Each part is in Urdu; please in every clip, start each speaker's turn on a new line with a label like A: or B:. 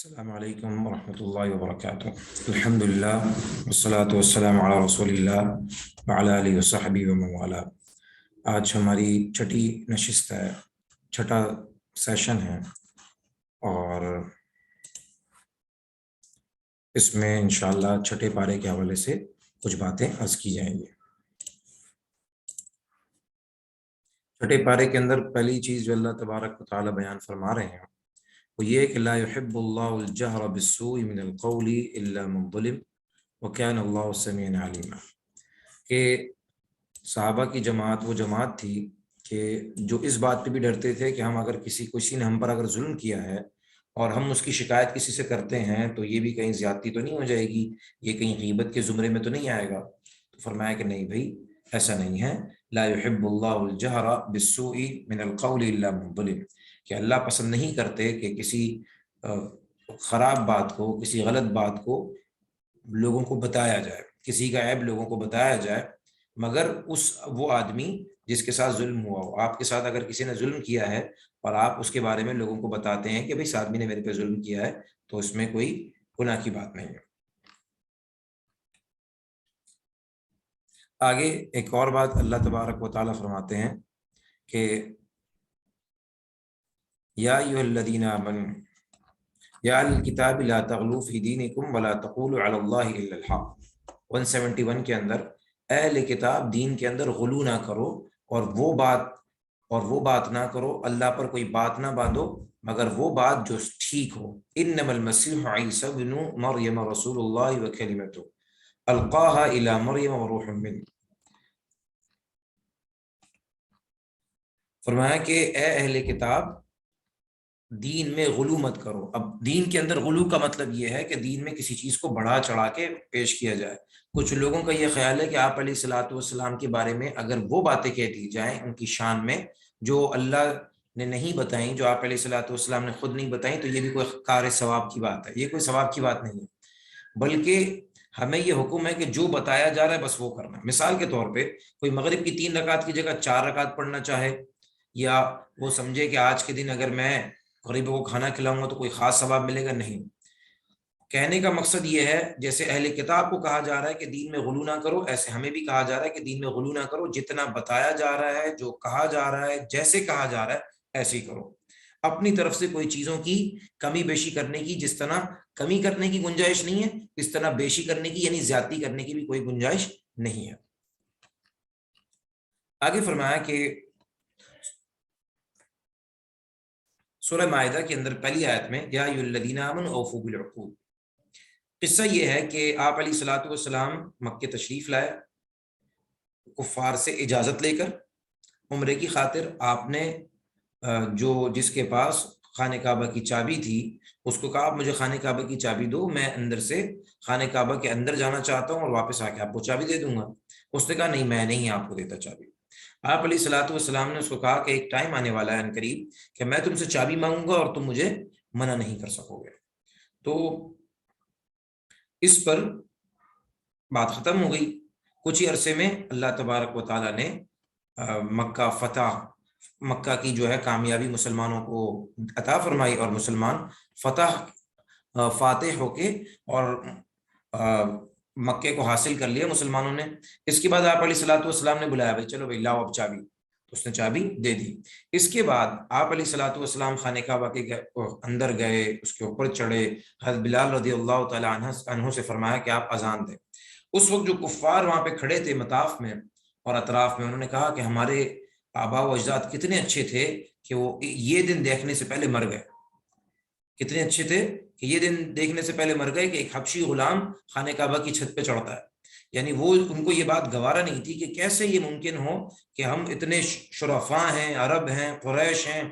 A: السلام علیکم ورحمۃ اللہ وبرکاتہ۔ الحمد للہ والصلاة والسلام علی رسول اللہ وعلی آلہ وصحبہ ومن والاه۔ آج ہماری چھٹی نشست ہے، چھٹا سیشن ہے، اور اس میں انشاءاللہ چھٹے پارے کے حوالے سے کچھ باتیں عرض کی جائیں گی۔ چھٹے پارے کے اندر پہلی چیز جو اللہ تبارک و تعالی بیان فرما رہے ہیں وہ یہ کہ لا يحب اللہ الجہر بالسوء من القول الا من ظلم وكان اللہ سمیعا علیما، کہ صحابہ کی جماعت وہ جماعت تھی کہ جو اس بات پہ بھی ڈرتے تھے کہ ہم اگر کسی نے ہم پر اگر ظلم کیا ہے اور ہم اس کی شکایت کسی سے کرتے ہیں تو یہ بھی کہیں زیادتی تو نہیں ہو جائے گی، یہ کہیں غیبت کے زمرے میں تو نہیں آئے گا۔ تو فرمایا کہ نہیں بھائی، ایسا نہیں ہے۔ لا يحب اللہ الجہر بالسوء من القول الا من ظلم، کہ اللہ پسند نہیں کرتے کہ کسی خراب بات کو، کسی غلط بات کو لوگوں کو بتایا جائے، کسی کا عیب لوگوں کو بتایا جائے، مگر وہ آدمی جس کے ساتھ ظلم ہوا ہو۔ آپ کے ساتھ اگر کسی نے ظلم کیا ہے اور آپ اس کے بارے میں لوگوں کو بتاتے ہیں کہ بھئی اس آدمی نے میرے پہ ظلم کیا ہے، تو اس میں کوئی گناہ کی بات نہیں ہے۔ آگے ایک اور بات اللہ تبارک و تعالیٰ فرماتے ہیں کہ یا ایھا الذین آمنوا یا اہل الکتاب لا تغلوا فی دینکم ولا تقولوا علی اللہ الا الحق۔ 171 کے اندر، اے اہل کتاب دین کے اندر غلو نہ کرو اور وہ بات نہ کرو، اللہ پر کوئی بات نہ باندھو مگر وہ بات جو ٹھیک ہو۔ انما المسیح عیسی ابن مریم رسول اللہ وکلمتہ القاها الی مریم وروح منہ۔ فرمایا کہ اے اہل کتاب دین میں غلو مت کرو۔ اب دین کے اندر غلو کا مطلب یہ ہے کہ دین میں کسی چیز کو بڑھا چڑھا کے پیش کیا جائے۔ کچھ لوگوں کا یہ خیال ہے کہ آپ علیہ الصلوۃ والسلام کے بارے میں اگر وہ باتیں کہہ دی جائیں ان کی شان میں جو اللہ نے نہیں بتائیں، جو آپ علیہ الصلوۃ والسلام نے خود نہیں بتائیں، تو یہ بھی کوئی کار ثواب کی بات ہے۔ یہ کوئی ثواب کی بات نہیں ہے، بلکہ ہمیں یہ حکم ہے کہ جو بتایا جا رہا ہے بس وہ کرنا ہے۔ مثال کے طور پہ کوئی مغرب کی 3 رکعت کی جگہ 4 رکعت پڑھنا چاہے، یا وہ سمجھے کہ آج کے دن اگر میں غریبوں کو کھانا کھلاؤں گا تو کوئی خاص ثواب ملے گا، نہیں۔ کہنے کا مقصد یہ ہے جیسے اہل کتاب کو کہا جا رہا ہے کہ دین میں غلو نہ کرو، ایسے ہمیں بھی کہا جا رہا ہے کہ دین میں غلو نہ کرو۔ جتنا بتایا جا رہا ہے، جو کہا جا رہا ہے، جیسے کہا جا رہا ہے ایسے ہی کرو۔ اپنی طرف سے کوئی چیزوں کی کمی بیشی کرنے کی، جس طرح کمی کرنے کی گنجائش نہیں ہے اس طرح بیشی کرنے کی یعنی زیادتی کرنے کی بھی کوئی گنجائش نہیں ہے۔ آگے فرمایا کہ سورہ مائدہ کے اندر پہلی آیت میں یا ایھا الذین آمنوا اوفوا بالعقود، قصہ یہ ہے کہ آپ علیہ الصلوۃ والسلام مکہ تشریف لائے کفار سے اجازت لے کر عمرے کی خاطر۔ آپ نے جس کے پاس خانہ کعبہ کی چابی تھی اس کو کہا آپ مجھے خانہ کعبہ کی چابی دو، میں اندر سے خانہ کعبہ کے اندر جانا چاہتا ہوں اور واپس آ کے آپ کو چابی دے دوں گا۔ اس نے کہا نہیں، میں نہیں آپ کو دیتا چابی۔ آپ علیہ الصلوۃ والسلام نے اس کو کہا کہ ایک ٹائم آنے والا ہے عنقریب کہ میں تم سے چابی مانگوں گا اور تم مجھے منع نہیں کر سکو گے۔ تو اس پر بات ختم ہو گئی۔ کچھ ہی عرصے میں اللہ تبارک و تعالیٰ نے مکہ کی جو ہے کامیابی مسلمانوں کو عطا فرمائی اور مسلمان فاتح ہو کے اور مکے کو حاصل کر لیا مسلمانوں نے۔ اس کے بعد آپ علیہ الصلوۃ والسلام نے بلایا بھائی چلو بھائی لاؤ اب چابی، تو اس نے چابی دے دی۔ اس کے بعد آپ علیہ الصلوۃ والسلام خانہ کعبہ کے اندر گئے، اس کے اوپر چڑھے، حضرت بلال رضی اللہ تعالی عنہ سے فرمایا کہ آپ اذان دیں۔ اس وقت جو کفار وہاں پہ کھڑے تھے مطاف میں اور اطراف میں، انہوں نے کہا کہ ہمارے آباء و اجداد کتنے اچھے تھے کہ وہ یہ دن دیکھنے سے پہلے مر گئے، کتنے اچھے تھے کہ یہ دن دیکھنے سے پہلے مر گئے کہ ایک حبشی غلام خانہ کعبہ کی چھت پہ چڑھتا ہے۔ یعنی وہ ان کو یہ بات گوارا نہیں تھی کہ کیسے یہ ممکن ہو کہ ہم اتنے شرفاء ہیں، عرب ہیں، قریش ہیں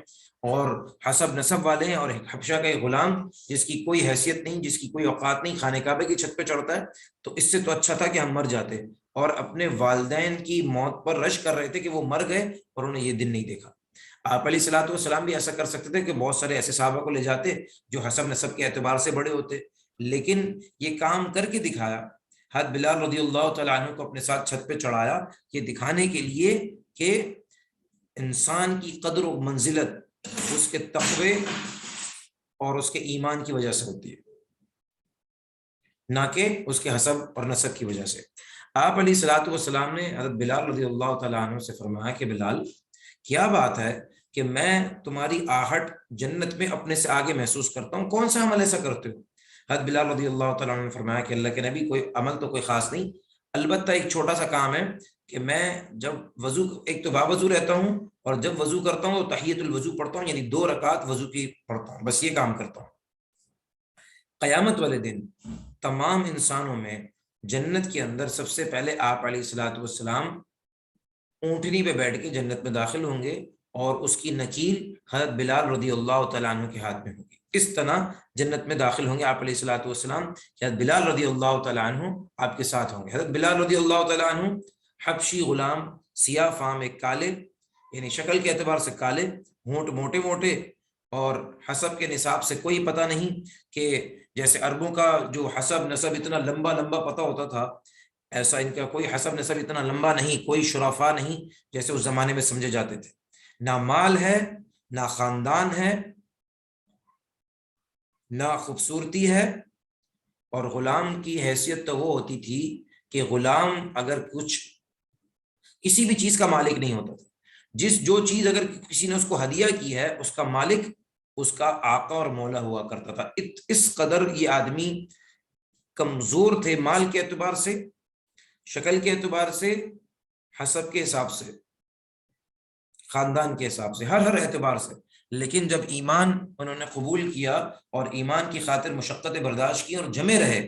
A: اور حسب نسب والے ہیں، اور حبشہ کا ایک غلام جس کی کوئی حیثیت نہیں، جس کی کوئی اوقات نہیں، خانہ کعبہ کی چھت پہ چڑھتا ہے۔ تو اس سے تو اچھا تھا کہ ہم مر جاتے، اور اپنے والدین کی موت پر رش کر رہے تھے کہ وہ مر گئے اور انہیں یہ دن نہیں دیکھا۔ آپ علیہ الصلوۃ والسلام بھی ایسا کر سکتے تھے کہ بہت سارے ایسے صحابہ کو لے جاتے جو حسب نسب کے اعتبار سے بڑے ہوتے، لیکن یہ کام کر کے دکھایا۔ حضرت بلال رضی اللہ تعالیٰ عنہ کو اپنے ساتھ چھت پہ چڑھایا یہ دکھانے کے لیے کہ انسان کی قدر و منزلت اس کے تقوی اور اس کے ایمان کی وجہ سے ہوتی ہے، نہ کہ اس کے حسب اور نسب کی وجہ سے۔ آپ علیہ الصلوۃ والسلام نے حضرت بلال رضی اللہ تعالیٰ عنہ سے فرمایا کہ بلال، کیا بات ہے کہ میں تمہاری آہٹ جنت میں اپنے سے آگے محسوس کرتا ہوں، کون سا عمل ایسا کرتے ہو؟ حضرت بلال رضی اللہ تعالیٰ عنہ نے فرمایا کہ اللہ کے نبی، کوئی عمل تو کوئی خاص نہیں، البتہ ایک چھوٹا سا کام ہے کہ میں جب وضو، ایک تو باوضو رہتا ہوں، اور جب وضو کرتا ہوں تو تحیۃ الوضو پڑھتا ہوں، یعنی 2 رکعت وضو کی پڑھتا ہوں، بس یہ کام کرتا ہوں۔ قیامت والے دن تمام انسانوں میں جنت کے اندر سب سے پہلے آپ علیہ الصلوۃ والسلام اونٹنی پہ بیٹھ کے جنت میں داخل ہوں گے، اور اس کی نکیر حضرت بلال رضی اللہ تعالیٰ عنہ کے ہاتھ میں ہوگی۔ اس طرح جنت میں داخل ہوں گے آپ علیہ الصلوۃ والسلام کہ حضرت بلال رضی اللہ تعالیٰ عنہ آپ کے ساتھ ہوں گے۔ حضرت بلال رضی اللہ تعالیٰ عنہ حبشی غلام، سیاہ فام، ایک کالے، یعنی شکل کے اعتبار سے کالے، ہونٹ موٹے موٹے، اور حسب کے نصاب سے کوئی پتہ نہیں کہ جیسے عربوں کا جو حسب نسب اتنا لمبا لمبا پتہ ہوتا تھا، ایسا ان کا کوئی حسب نسب اتنا لمبا نہیں، کوئی شرفا نہیں جیسے اس زمانے میں سمجھے جاتے تھے۔ نہ مال ہے، نہ خاندان ہے، نہ خوبصورتی ہے، اور غلام کی حیثیت تو وہ ہوتی تھی کہ غلام اگر کسی بھی چیز کا مالک نہیں ہوتا تھا، جو چیز اگر کسی نے اس کو ہدیہ کی ہے، اس کا مالک اس کا آقا اور مولا ہوا کرتا تھا۔ اس قدر یہ آدمی کمزور تھے، مال کے اعتبار سے، شکل کے اعتبار سے، حسب کے حساب سے، خاندان کے حساب سے، ہر اعتبار سے۔ لیکن جب ایمان انہوں نے قبول کیا اور ایمان کی خاطر مشقتیں برداشت کی اور جمے رہے،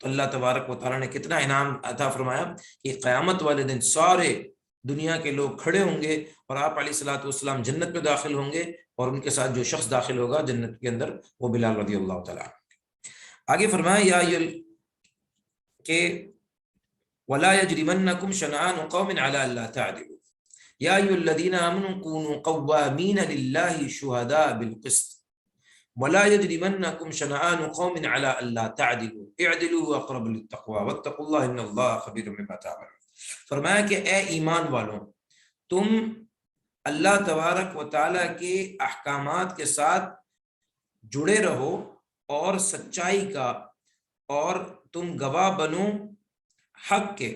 A: تو اللہ تبارک و تعالیٰ نے کتنا انعام عطا فرمایا کہ قیامت والے دن سارے دنیا کے لوگ کھڑے ہوں گے، اور آپ علیہ الصلوۃ والسلام جنت میں داخل ہوں گے، اور ان کے ساتھ جو شخص داخل ہوگا جنت کے اندر وہ بلال رضی اللہ تعالیٰ عنہ۔ آگے فرمایا کہ وَلَا يَجْرِمَنَّكُمْ شَنَآنُ قَوْمٍ عَلَىٰ أَلَّا تَعْدِلُوا يَا أَيُّهَا الَّذِينَ آمَنُوا كُونُوا قَوَّامِينَ لِلَّهِ شُهَدَاءَ بِالْقِسْطِ وَلَا يَجْرِمَنَّكُمْ شَنَآنُ قَوْمٍ عَلَىٰ أَلَّا تَعْدِلُوا اعْدِلُوا أَقْرَبُ لِلتَّقْوَىٰ وَاتَّقُوا اللَّهَ إِنَّ اللَّهَ خَبِيرٌ بِمَا تَعْمَلُونَ۔ فرمایا کہ اے ایمان والوں، تم اللہ تبارک و تعالیٰ کے احکامات کے ساتھ جڑے رہو اور سچائی کا، اور تم گواہ بنو حق کے،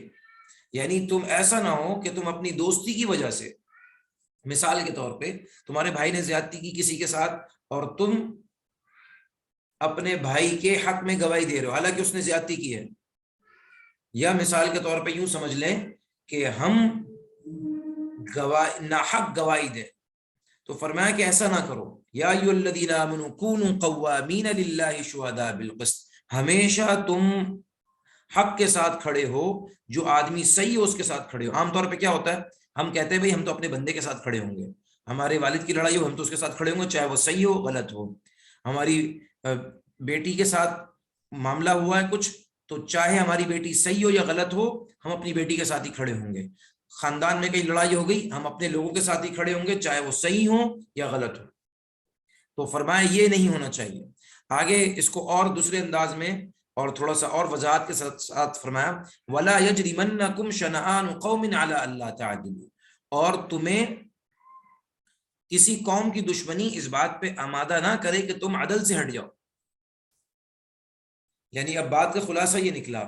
A: یعنی تم ایسا نہ ہو کہ تم اپنی دوستی کی وجہ سے، مثال کے طور پہ تمہارے بھائی نے زیادتی کی کسی کے ساتھ، اور تم اپنے بھائی کے حق میں گواہی دے رہے ہو حالانکہ اس نے زیادتی کی ہے، یا مثال کے طور پہ یوں سمجھ لیں کہ ہم ناحق گواہی دیں، تو فرمایا کہ ایسا نہ کرو۔ یا ایھا الذین آمنوا کونوا قوامین للہ شہداء بالقسط، ہمیشہ تم حق کے ساتھ کھڑے ہو، جو آدمی صحیح ہو اس کے ساتھ کھڑے ہو۔ عام طور پہ کیا ہوتا ہے، ہم کہتے ہیں بھئی ہم تو اپنے بندے کے ساتھ کھڑے ہوں گے، ہمارے والد کی لڑائی ہو ہم تو اس کے ساتھ کھڑے ہوں گے چاہے وہ صحیح ہو غلط ہو، ہماری بیٹی کے ساتھ معاملہ ہوا ہے کچھ، تو چاہے ہماری بیٹی صحیح ہو یا غلط ہو ہم اپنی بیٹی کے ساتھ ہی کھڑے ہوں گے۔ خاندان میں کئی لڑائی ہو گئی، ہم اپنے لوگوں کے ساتھ ہی کھڑے ہوں گے چاہے وہ صحیح ہو یا غلط ہو۔ تو فرمایا یہ نہیں ہونا چاہیے۔ آگے اس کو اور دوسرے انداز میں اور تھوڑا سا اور وضاحت کے ساتھ فرمایا وَلَا يَجْرِمَنَّكُمْ شَنَآنُ قَوْمٍ عَلَىٰ أَلَّا تَعْدِلُوا، اور تمہیں کسی قوم کی دشمنی اس بات پہ آمادہ نہ کرے کہ تم عدل سے ہٹ جاؤ۔ یعنی اب بات کا خلاصہ یہ نکلا،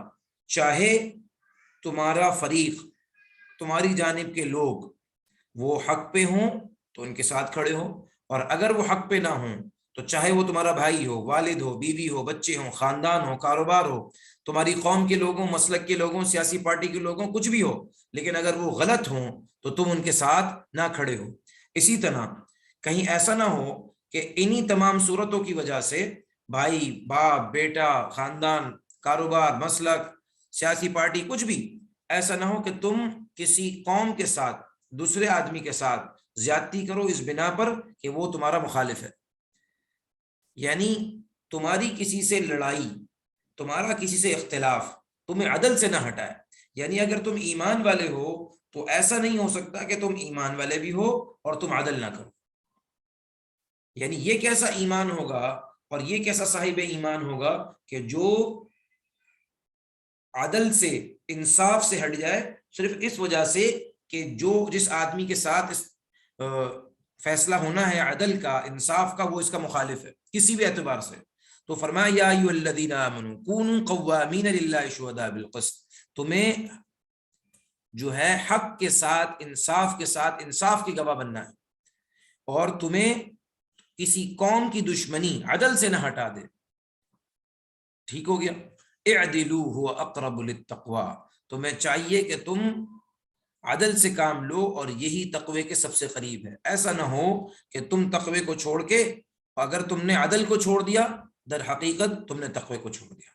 A: چاہے تمہارا فریق، تمہاری جانب کے لوگ وہ حق پہ ہوں تو ان کے ساتھ کھڑے ہو، اور اگر وہ حق پہ نہ ہوں تو چاہے وہ تمہارا بھائی ہو، والد ہو، بیوی ہو، بچے ہوں، خاندان ہو، کاروبار ہو، تمہاری قوم کے لوگوں، مسلک کے لوگوں، سیاسی پارٹی کے لوگوں، کچھ بھی ہو، لیکن اگر وہ غلط ہوں تو تم ان کے ساتھ نہ کھڑے ہو۔ اسی طرح کہیں ایسا نہ ہو کہ انہی تمام صورتوں کی وجہ سے بھائی، باپ، بیٹا، خاندان، کاروبار، مسلک، سیاسی پارٹی، کچھ بھی ایسا نہ ہو کہ تم کسی قوم کے ساتھ، دوسرے آدمی کے ساتھ زیادتی کرو اس بنا پر کہ وہ تمہارا مخالف ہے۔ یعنی تمہاری کسی سے لڑائی، تمہارا کسی سے اختلاف تمہیں عدل سے نہ ہٹائے۔ یعنی اگر تم ایمان والے ہو تو ایسا نہیں ہو سکتا کہ تم ایمان والے بھی ہو اور تم عدل نہ کرو۔ یعنی یہ کیسا ایمان ہوگا اور یہ کیسا صاحب ایمان ہوگا کہ جو عدل سے، انصاف سے ہٹ جائے صرف اس وجہ سے کہ جس آدمی کے ساتھ فیصلہ ہونا ہے عدل کا، انصاف کا، وہ اس کا مخالف ہے۔ کسی بھی اعتبار سے. تو فرمایا یا ایھا الذین آمنوا کونوا قوامین للہ شہداء بالقسط، تمہیں جو ہے حق کے ساتھ انصاف کی گواہ بننا ہے، اور تمہیں کسی قوم کی دشمنی عدل سے نہ ہٹا دے. ٹھیک ہو گیا. اعدلوا هو اقرب للتقوی، تمہیں چاہیے کہ تم عدل سے کام لو اور یہی تقوی کے سب سے قریب ہے. ایسا نہ ہو کہ تم تقوی کو چھوڑ کے، اگر تم نے عدل کو چھوڑ دیا در حقیقت تم نے تقوی کو چھوڑ دیا.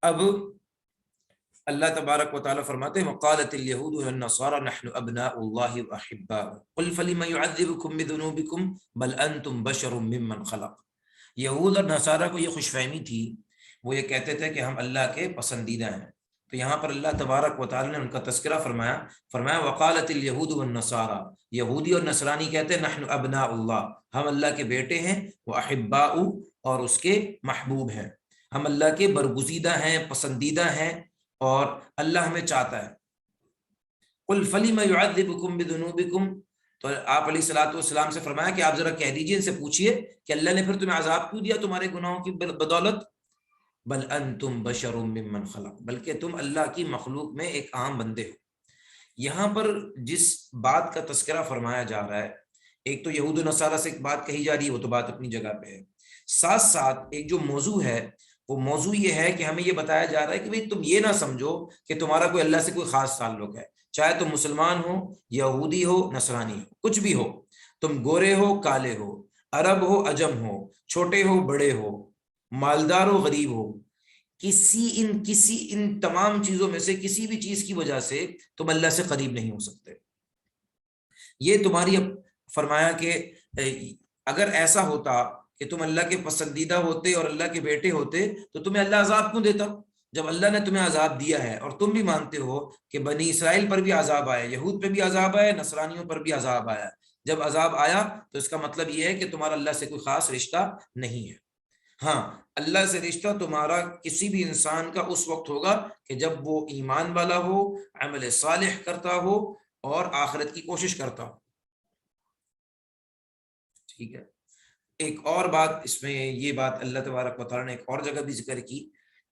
A: اب اللہ تبارک و تعالیٰ فرماتے ہیں وقالت الیہود والنصارى نحن ابناء اللہ واحباؤہ قل فلم یعذبکم بذنوبکم بل انتم بشر ممن خلق. یہود اور نصارہ کو یہ خوش فہمی تھی، وہ یہ کہتے تھے کہ ہم اللہ کے پسندیدہ ہیں. تو یہاں پر اللہ تبارک و تعالیٰ نے ان کا تذکرہ فرمایا وقالت الیہود والنصارى، یہودی اور نصرانی کہتے ہیں نحن ابناء اللہ، ہم اللہ کے بیٹے ہیں، واحباؤہ اور اس کے محبوب ہیں، ہم اللہ کے برگزیدہ ہیں، پسندیدہ ہیں، اور اللہ ہمیں چاہتا ہے. قل فلم یعذبکم بذنوبکم، تو آپ علیہ الصلوۃ والسلام سے فرمایا کہ آپ ذرا کہہ دیجئے، ان سے پوچھئے کہ اللہ نے پھر تمہیں عذاب کیوں دیا تمہارے گناہوں کی بدولت. بل انتم بشر ممن خلق، بلکہ تم اللہ کی مخلوق میں ایک عام بندے ہو. یہاں پر جس بات کا تذکرہ فرمایا جا رہا ہے، ایک تو یہود و نصارہ سے ایک بات کہی جا رہی ہے، وہ تو بات اپنی جگہ پہ ہے، ساتھ ساتھ ایک جو موضوع ہے وہ موضوع یہ ہے کہ ہمیں یہ بتایا جا رہا ہے کہ تم یہ نہ سمجھو کہ تمہارا کوئی اللہ سے کوئی خاص تعلق ہے، چاہے تم مسلمان ہو، یہودی ہو، نصرانی ہو، کچھ بھی ہو، تم گورے ہو، کالے ہو، عرب ہو، عجم ہو، چھوٹے ہو، بڑے ہو، مالدار ہو، غریب ہو، کسی ان تمام چیزوں میں سے کسی بھی چیز کی وجہ سے تم اللہ سے قریب نہیں ہو سکتے. یہ تمہاری فرمایا کہ اگر ایسا ہوتا کہ تم اللہ کے پسندیدہ ہوتے اور اللہ کے بیٹے ہوتے تو تمہیں اللہ عذاب کیوں دیتا؟ جب اللہ نے تمہیں عذاب دیا ہے اور تم بھی مانتے ہو کہ بنی اسرائیل پر بھی عذاب آیا، یہود پہ بھی عذاب آیا، نصرانیوں پر بھی عذاب آیا، جب عذاب آیا تو اس کا مطلب یہ ہے کہ تمہارا اللہ سے کوئی خاص رشتہ نہیں ہے. ہاں، اللہ سے رشتہ تمہارا کسی بھی انسان کا اس وقت ہوگا کہ جب وہ ایمان والا ہو، عمل صالح کرتا ہو اور آخرت کی کوشش کرتا ہو. ٹھیک ہے. ایک اور بات اس میں یہ بات اللہ تبارک و تعالیٰ نے ایک اور جگہ بھی ذکر کی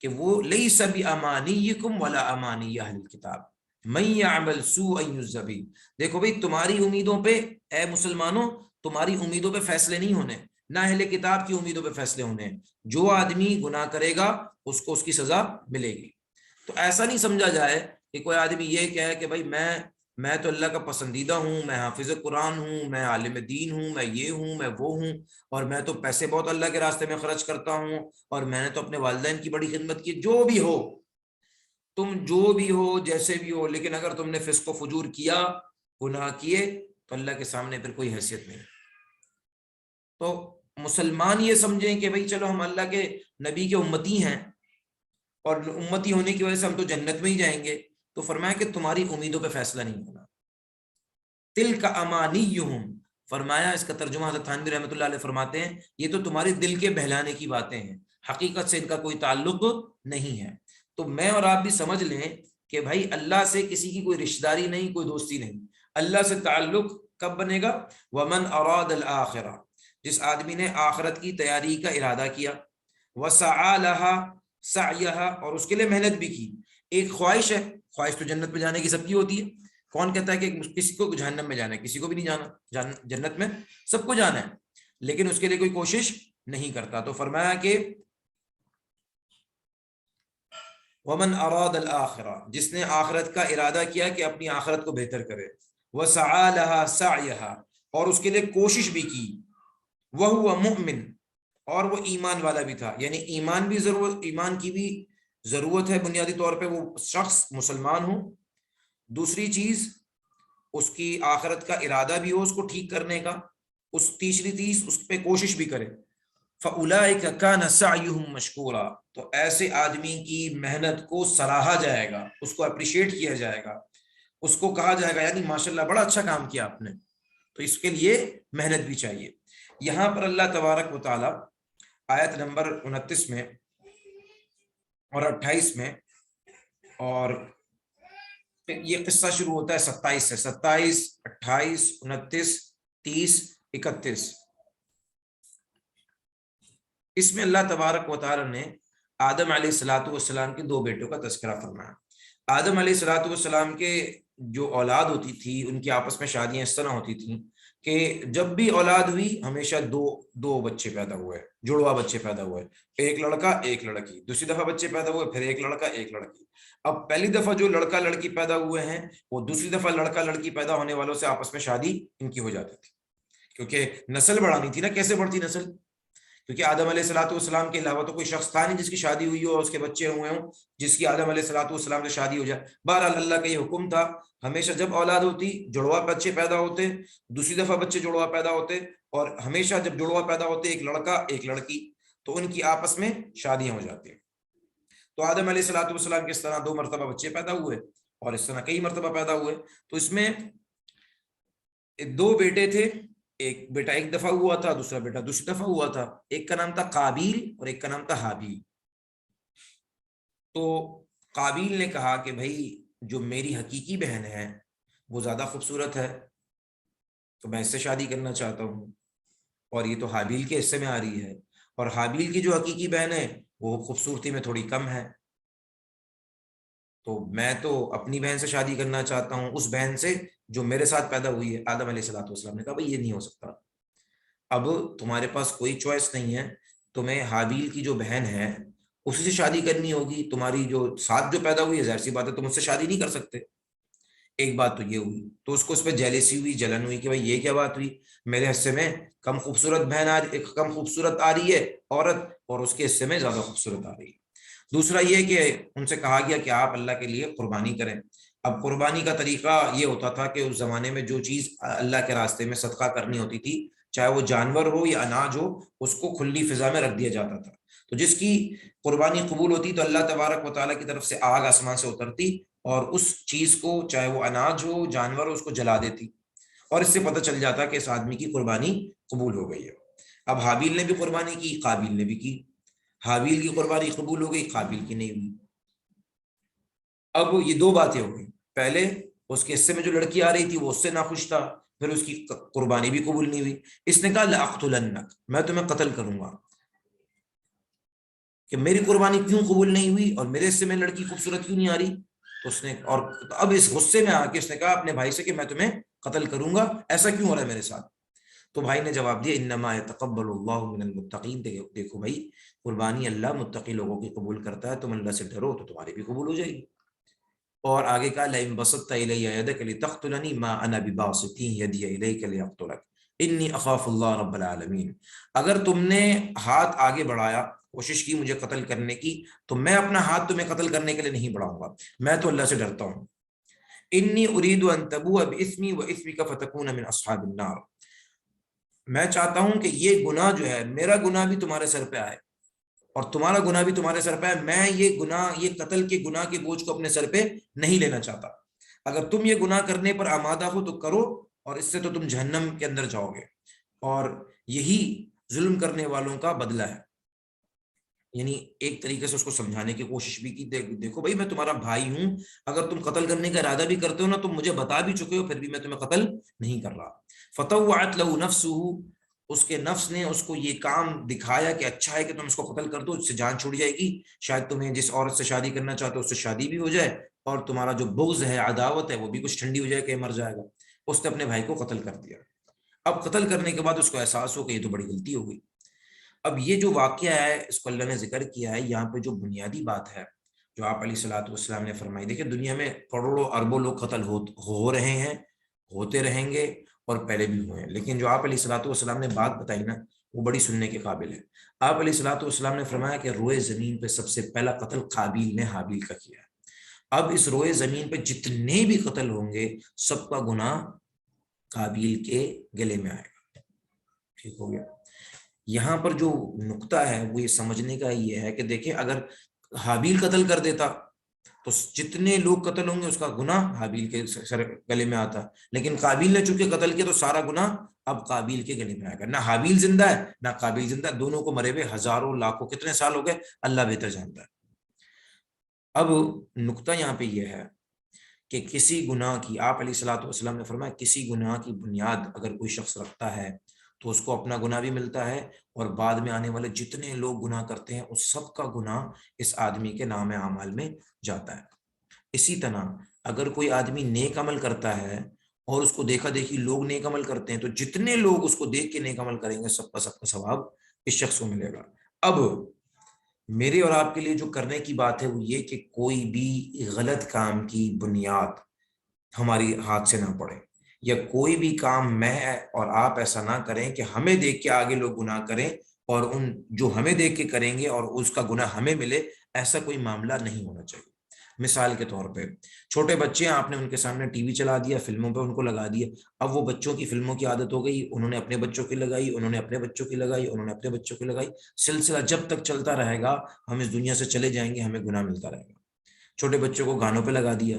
A: کہ وہ لیس بامانیکم ولا امانی اہل الکتاب من یعمل سوءا یجز بہ. دیکھو بھئی، تمہاری امیدوں پہ اے مسلمانوں، تمہاری امیدوں پہ فیصلے نہیں ہونے، نہ اہل کتاب کی امیدوں پہ فیصلے ہونے. جو آدمی گناہ کرے گا اس کو اس کی سزا ملے گی. تو ایسا نہیں سمجھا جائے کہ کوئی آدمی یہ کہے کہ بھائی میں تو اللہ کا پسندیدہ ہوں، میں حافظ قرآن ہوں، میں عالم دین ہوں، میں یہ ہوں، میں وہ ہوں، اور میں تو پیسے بہت اللہ کے راستے میں خرچ کرتا ہوں، اور میں نے تو اپنے والدین کی بڑی خدمت کی. جو بھی ہو، تم جو بھی ہو، جیسے بھی ہو، لیکن اگر تم نے فسق و فجور کیا، گناہ کیے، تو اللہ کے سامنے پھر کوئی حیثیت نہیں. تو مسلمان یہ سمجھیں کہ بھئی چلو ہم اللہ کے نبی کے امتی ہیں اور امتی ہونے کی وجہ سے ہم تو جنت میں ہی جائیں گے، تو فرمایا کہ تمہاری امیدوں پہ فیصلہ نہیں ہونا. تلک امانیہم، فرمایا اس کا ترجمہ حضرت تھانوی رحمۃ اللہ علیہ فرماتے ہیں یہ تو تمہارے دل کے بہلانے کی باتیں ہیں، حقیقت سے ان کا کوئی تعلق نہیں ہے. تو میں اور آپ بھی سمجھ لیں کہ بھائی اللہ سے کسی کی کوئی رشتہ داری نہیں، کوئی دوستی نہیں. اللہ سے تعلق کب بنے گا؟ ومن اراد الاخرہ، جس آدمی نے آخرت کی تیاری کا ارادہ کیا، وسعی لها سعیہا، اور اس کے لیے محنت بھی کی. ایک خواہش ہے، خواہش تو جنت میں جانے کی سب کی ہوتی ہے. کون کہتا ہے کہ کسی کو جہنم میں جانا ہے؟ کسی کو بھی نہیں جانا، جنت میں سب کو جانا ہے، لیکن اس کے لیے کوئی کوشش نہیں کرتا. تو فرمایا کہ ومن اراد الاخرہ، جس نے آخرت کا ارادہ کیا کہ اپنی آخرت کو بہتر کرے، وسعی لها سعیہا، اور اس کے لیے کوشش بھی کی، وہو مؤمن، اور وہ ایمان والا بھی تھا. یعنی ایمان کی بھی ضرورت ہے، بنیادی طور پہ وہ شخص مسلمان ہو. دوسری چیز اس کی آخرت کا ارادہ بھی ہو اس کو ٹھیک کرنے کا. تیسری چیز اس پہ کوشش بھی کرے. فَأُولَٰئِكَ كَانَ سَعْيُهُمْ مَشْكُورًا، تو ایسے آدمی کی محنت کو سراہا جائے گا، اس کو اپریشیٹ کیا جائے گا، اس کو کہا جائے گا یعنی ماشاءاللہ بڑا اچھا کام کیا آپ نے. تو اس کے لیے محنت بھی چاہیے. یہاں پر اللہ تبارک و تعالی آیت نمبر 29 میں اور 28 میں، اور یہ قصہ شروع ہوتا ہے 27 سے، 27 28 29 30 31۔ اس میں اللہ تبارک و تعالی نے آدم علیہ الصلوۃ والسلام کے دو بیٹوں کا تذکرہ فرمایا۔ آدم علیہ الصلوۃ والسلام کے جو اولاد ہوتی تھی ان کی آپس میں شادیاں اس طرح ہوتی تھیں کہ جب بھی اولاد ہوئی ہمیشہ دو بچے پیدا ہوئے، جڑوا بچے پیدا ہوئے، ایک لڑکا ایک لڑکی، دوسری دفعہ بچے پیدا ہوئے پھر ایک لڑکا ایک لڑکی۔ اب پہلی دفعہ جو لڑکا لڑکی پیدا ہوئے ہیں وہ دوسری دفعہ لڑکا لڑکی پیدا ہونے والوں سے آپس میں شادی ان کی ہو جاتی تھی، کیونکہ نسل بڑھانی تھی نا۔ کیسے بڑھتی نسل؟ کیونکہ آدم علیہ الصلوۃ والسلام کے علاوہ تو کوئی شخص تھا نہیں جس کی شادی ہوئی ہو اور اس کے بچے ہوئے ہوں جس کی آدم علیہ الصلوۃ والسلام سے شادی ہو جائے۔ بہرحال اللہ کا یہ حکم تھا، ہمیشہ جب اولاد ہوتی جڑوا بچے پیدا ہوتے، دوسری دفعہ بچے جڑوا پیدا ہوتے، اور ہمیشہ جب جڑوا پیدا ہوتے ایک لڑکا ایک لڑکی تو ان کی آپس میں شادیاں ہو جاتی ہیں۔ تو آدم علیہ الصلوۃ والسلام کے اس طرح 2 مرتبہ بچے پیدا ہوئے اور اس طرح کئی مرتبہ پیدا ہوئے۔ تو اس میں 2 بیٹے تھے، ایک بیٹا ایک دفعہ ہوا تھا، دوسرا بیٹا دوسری دفعہ ہوا تھا۔ ایک کا نام تھا قابیل اور ایک کا نام تھا حابیل۔ تو قابیل نے کہا کہ بھائی جو میری حقیقی بہن ہے وہ زیادہ خوبصورت ہے تو میں اس سے شادی کرنا چاہتا ہوں، اور یہ تو حابیل کے حصے میں آ رہی ہے، اور حابیل کی جو حقیقی بہن ہے وہ خوبصورتی میں تھوڑی کم ہے، تو میں تو اپنی بہن سے شادی کرنا چاہتا ہوں، اس بہن سے جو میرے ساتھ پیدا ہوئی ہے۔ آدم علیہ الصلوۃ والسلام نے کہا بھائی یہ نہیں ہو سکتا، اب تمہارے پاس کوئی چوائس نہیں ہے، تمہیں حابیل کی جو بہن ہے اسی سے شادی کرنی ہوگی، تمہاری جو ساتھ جو پیدا ہوئی ہے ظاہر سی بات ہے تم اس سے شادی نہیں کر سکتے۔ ایک بات تو یہ ہوئی، تو اس کو اس پہ جیلیسی ہوئی، جلن ہوئی کہ بھائی یہ کیا بات ہوئی، میرے حصے میں کم خوبصورت بہن کم خوبصورت آ رہی ہے عورت، اور اس کے حصے میں زیادہ خوبصورت آ رہی ہے۔ دوسرا یہ کہ ان سے کہا گیا کہ آپ اللہ کے لیے قربانی کریں۔ اب قربانی کا طریقہ یہ ہوتا تھا کہ اس زمانے میں جو چیز اللہ کے راستے میں صدقہ کرنی ہوتی تھی، چاہے وہ جانور ہو یا اناج ہو، اس کو کھلی فضا میں رکھ دیا جاتا تھا۔ تو جس کی قربانی قبول ہوتی تو اللہ تبارک و تعالیٰ کی طرف سے آگ آسمان سے اترتی اور اس چیز کو، چاہے وہ اناج ہو جانور ہو، اس کو جلا دیتی، اور اس سے پتہ چل جاتا کہ اس آدمی کی قربانی قبول ہو گئی ہے۔ اب حابیل نے بھی قربانی کی، قابیل نے بھی کی، حابیل کی قربانی قبول ہو گئی، قابیل کی نہیں ہوئی۔ اب یہ 2 باتیں ہو گئی، پہلے اس کے حصے میں جو لڑکی آ رہی تھی وہ اس سے ناخوش تھا، پھر اس کی قربانی بھی قبول نہیں ہوئی۔ اس نے کہا لأقتلنک، میں تمہیں قتل کروں گا، کہ میری قربانی کیوں قبول نہیں ہوئی اور میرے حصے میں لڑکی خوبصورت کیوں نہیں آ رہی۔ تو اس نے، اور اب اس غصے میں آ کے اس نے کہا اپنے بھائی سے کہ میں تمہیں قتل کروں گا، ایسا کیوں ہو رہا ہے میرے ساتھ۔ تو بھائی نے جواب دیا انما یتقبل اللہ من المتقین، دیکھو بھائی قربانی اللہ متقی لوگوں کی قبول کرتا ہے، تم اللہ سے ڈرو تو تمہاری بھی قبول ہو جائے گی۔ اور آگے کہا لئن بسطت الی یدک لتقتلنی ما انا بباسط یدی الیک لیقتلک انی اخاف اللہ رب العالمین، اگر تم نے ہاتھ آگے بڑھایا، کوشش کی مجھے قتل کرنے کی، تو میں اپنا ہاتھ تمہیں قتل کرنے کے لیے نہیں بڑھاؤں گا، میں تو اللہ سے ڈرتا ہوں۔ انی اريد ان تبوء باسمی واسمک فتکون من اصحاب النار، میں چاہتا ہوں کہ یہ گناہ جو ہے، میرا گناہ بھی تمہارے سر پہ آئے اور تمہارا گناہ بھی تمہارے سر پہ آئے، میں یہ گناہ، یہ قتل کے گناہ کے بوجھ کو اپنے سر پہ نہیں لینا چاہتا۔ اگر تم یہ گناہ کرنے پر آمادہ ہو تو کرو، اور اس سے تو تم جہنم کے اندر جاؤ گے، اور یہی ظلم کرنے والوں کا بدلہ ہے۔ یعنی ایک طریقے سے اس کو سمجھانے کی کوشش بھی کی، دیکھو بھائی میں تمہارا بھائی ہوں، اگر تم قتل کرنے کا ارادہ بھی کرتے ہو نا، تم مجھے بتا بھی چکے ہو، پھر بھی میں تمہیں قتل نہیں کر رہا۔ فطوعت له نفسه، اس کے نفس نے اس کو یہ کام دکھایا کہ اچھا ہے کہ تم اس کو قتل کر دو، اس سے جان چھوڑ جائے گی، شاید تمہیں جس عورت سے شادی کرنا چاہتے ہو اس سے شادی بھی ہو جائے، اور تمہارا جو بغض ہے، عداوت ہے، وہ بھی کچھ ٹھنڈی ہو جائے کہ مر جائے گا۔ اس نے اپنے بھائی کو قتل کر دیا۔ اب قتل کرنے کے بعد اس کو احساس ہو کہ یہ تو بڑی غلطی ہو گئی۔ اب یہ جو واقعہ ہے اس کو اللہ نے ذکر کیا ہے یہاں پہ، جو بنیادی بات ہے جو آپ علیہ الصلوۃ والسلام نے فرمائی، دیکھیں دنیا میں کروڑوں اربوں لوگ قتل ہو رہے ہیں، ہوتے رہیں گے، اور پہلے بھی ہوئے ہیں، لیکن جو آپ علیہ الصلوۃ والسلام نے بات بتائی نا وہ بڑی سننے کے قابل ہے۔ آپ علیہ الصلوۃ والسلام نے فرمایا کہ روئے زمین پہ سب سے پہلا قتل قابیل نے حابیل کا کیا ہے۔ اب اس روئے زمین پہ جتنے بھی قتل ہوں گے سب کا گناہ قابیل کے گلے میں آئے گا۔ ٹھیک ہو گیا؟ یہاں پر جو نقطہ ہے وہ یہ سمجھنے کا یہ ہے کہ دیکھیں اگر حابیل قتل کر دیتا تو جتنے لوگ قتل ہوں گے اس کا گناہ حابیل کے گلے میں آتا، لیکن قابیل نے چونکہ قتل کیا تو سارا گناہ اب قابیل کے گلے میں آئے گا۔ نہ حابیل زندہ ہے نہ قابیل زندہ ہے، دونوں کو مرے ہوئے ہزاروں لاکھوں کتنے سال ہو گئے اللہ بہتر جانتا ہے۔ اب نقطہ یہاں پہ یہ ہے کہ کسی گناہ کی، آپ علیہ الصلوۃ والسلام نے فرمایا کسی گناہ کی بنیاد اگر کوئی شخص رکھتا ہے تو اس کو اپنا گناہ بھی ملتا ہے، اور بعد میں آنے والے جتنے لوگ گناہ کرتے ہیں اس سب کا گناہ اس آدمی کے نام اعمال میں جاتا ہے۔ اسی طرح اگر کوئی آدمی نیک عمل کرتا ہے اور اس کو دیکھا دیکھی لوگ نیک عمل کرتے ہیں، تو جتنے لوگ اس کو دیکھ کے نیک عمل کریں گے سب کا ثواب اس شخص کو ملے گا۔ اب میرے اور آپ کے لیے جو کرنے کی بات ہے وہ یہ کہ کوئی بھی غلط کام کی بنیاد ہماری ہاتھ سے نہ پڑے، یا کوئی بھی کام میں اور آپ ایسا نہ کریں کہ ہمیں دیکھ کے آگے لوگ گناہ کریں اور ان جو ہمیں دیکھ کے کریں گے اور اس کا گناہ ہمیں ملے، ایسا کوئی معاملہ نہیں ہونا چاہیے۔ مثال کے طور پہ چھوٹے بچے ہیں، آپ نے ان کے سامنے ٹی وی چلا دیا، فلموں پہ ان کو لگا دیا، اب وہ بچوں کی فلموں کی عادت ہو گئی، انہوں نے اپنے بچوں کی لگائی، انہوں نے اپنے بچوں کی لگائی، انہوں نے اپنے بچوں کی لگائی، سلسلہ جب تک چلتا رہے گا ہم اس دنیا سے چلے جائیں گے، ہمیں گناہ ملتا رہے گا۔ چھوٹے بچوں کو گانوں پہ لگا دیا،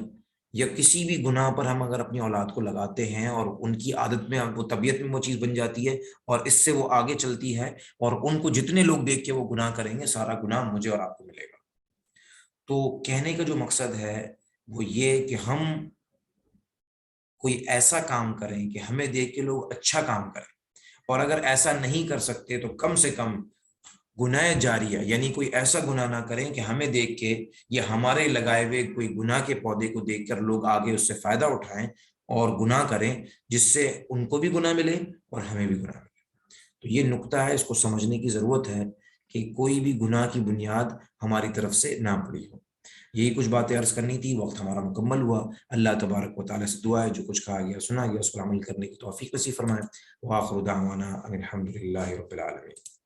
A: یا کسی بھی گناہ پر ہم اگر اپنی اولاد کو لگاتے ہیں اور ان کی عادت میں، وہ طبیعت میں وہ چیز بن جاتی ہے اور اس سے وہ آگے چلتی ہے، اور ان کو جتنے لوگ دیکھ کے وہ گناہ کریں گے سارا گناہ مجھے اور آپ کو ملے گا۔ تو کہنے کا جو مقصد ہے وہ یہ کہ ہم کوئی ایسا کام کریں کہ ہمیں دیکھ کے لوگ اچھا کام کریں، اور اگر ایسا نہیں کر سکتے تو کم سے کم گناہ جاریہ، یعنی کوئی ایسا گناہ نہ کریں کہ ہمیں دیکھ کے یا ہمارے لگائے ہوئے کوئی گناہ کے پودے کو دیکھ کر لوگ آگے اس سے فائدہ اٹھائیں اور گناہ کریں، جس سے ان کو بھی گناہ ملے اور ہمیں بھی گناہ ملے۔ تو یہ نقطہ ہے، اس کو سمجھنے کی ضرورت ہے کہ کوئی بھی گناہ کی بنیاد ہماری طرف سے نہ پڑی ہو۔ یہی کچھ باتیں عرض کرنی تھی، وقت ہمارا مکمل ہوا۔ اللہ تبارک و تعالیٰ سے دعا ہے جو کچھ کہا گیا سنا گیا اس پر عمل کرنے کی توفیق نصیب فرمائے۔ وآخر دعوانا ان الحمد للہ رب العالمین۔